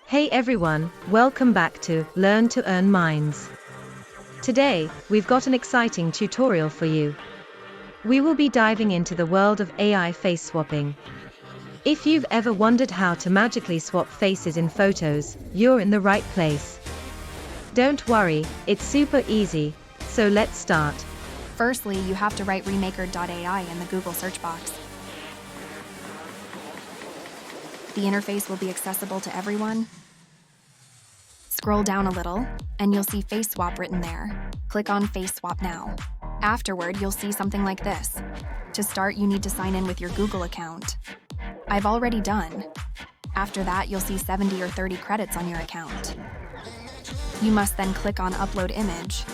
Hey everyone, welcome back to Learn to Earn Minds. Today, we've got an exciting tutorial for you. We will be diving into the world of AI face swapping. If you've ever wondered how to magically swap faces in photos, you're in the right place. Don't worry, it's super easy, so let's start. Firstly, you have to write remaker.ai in the Google search box. The interface will be accessible to everyone. Scroll down a little, and you'll see Face Swap written there. Click on Face Swap now. Afterward, you'll see something like this. To start, you need to sign in with your Google account. I've already done. After that, you'll see 70 or 30 credits on your account. You must then click on Upload Image.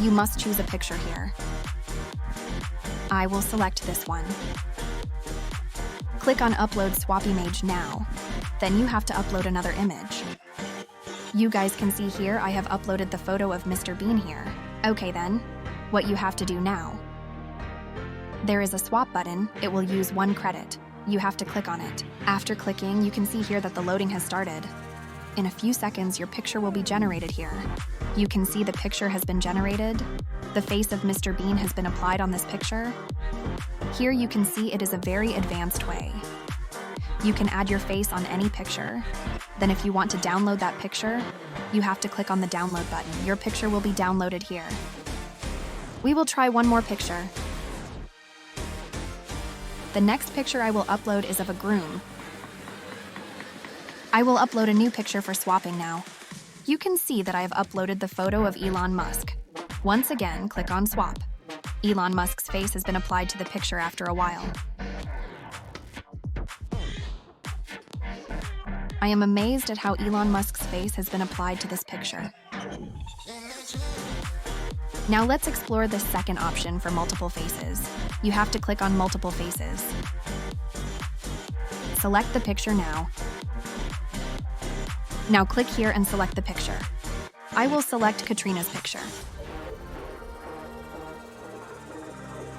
You must choose a picture here. I will select this one. Click on Upload Swap Image now. Then you have to upload another image. You guys can see here I have uploaded the photo of Mr. Bean here. Okay then, what you have to do now. There is a swap button, it will use 1 credit. You have to click on it. After clicking, you can see here that the loading has started. In a few seconds, your picture will be generated here. You can see the picture has been generated. The face of Mr. Bean has been applied on this picture. Here you can see it is a very advanced way. You can add your face on any picture. Then if you want to download that picture, you have to click on the download button. Your picture will be downloaded here. We will try one more picture. The next picture I will upload is of a groom. I will upload a new picture for swapping now. You can see that I have uploaded the photo of Elon Musk. Once again, click on Swap. Elon Musk's face has been applied to the picture after a while. I am amazed at how Elon Musk's face has been applied to this picture. Now let's explore the second option for multiple faces. You have to click on Multiple Faces. Select the picture now. Now click here and select the picture. I will select Katrina's picture.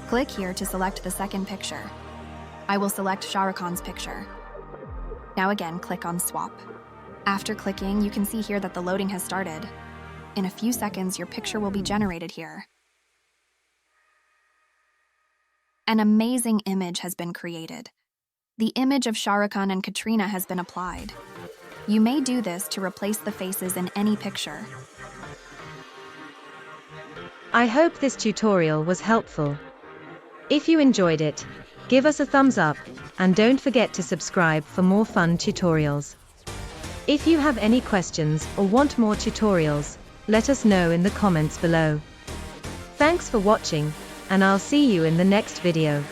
Click here to select the second picture. I will select Shah Rukh Khan's picture. Now again, click on Swap. After clicking, you can see here that the loading has started. In a few seconds, your picture will be generated here. An amazing image has been created. The image of Shah Rukh Khan and Katrina has been applied. You may do this to replace the faces in any picture. I hope this tutorial was helpful. If you enjoyed it, give us a thumbs up, and don't forget to subscribe for more fun tutorials. If you have any questions or want more tutorials, let us know in the comments below. Thanks for watching, and I'll see you in the next video.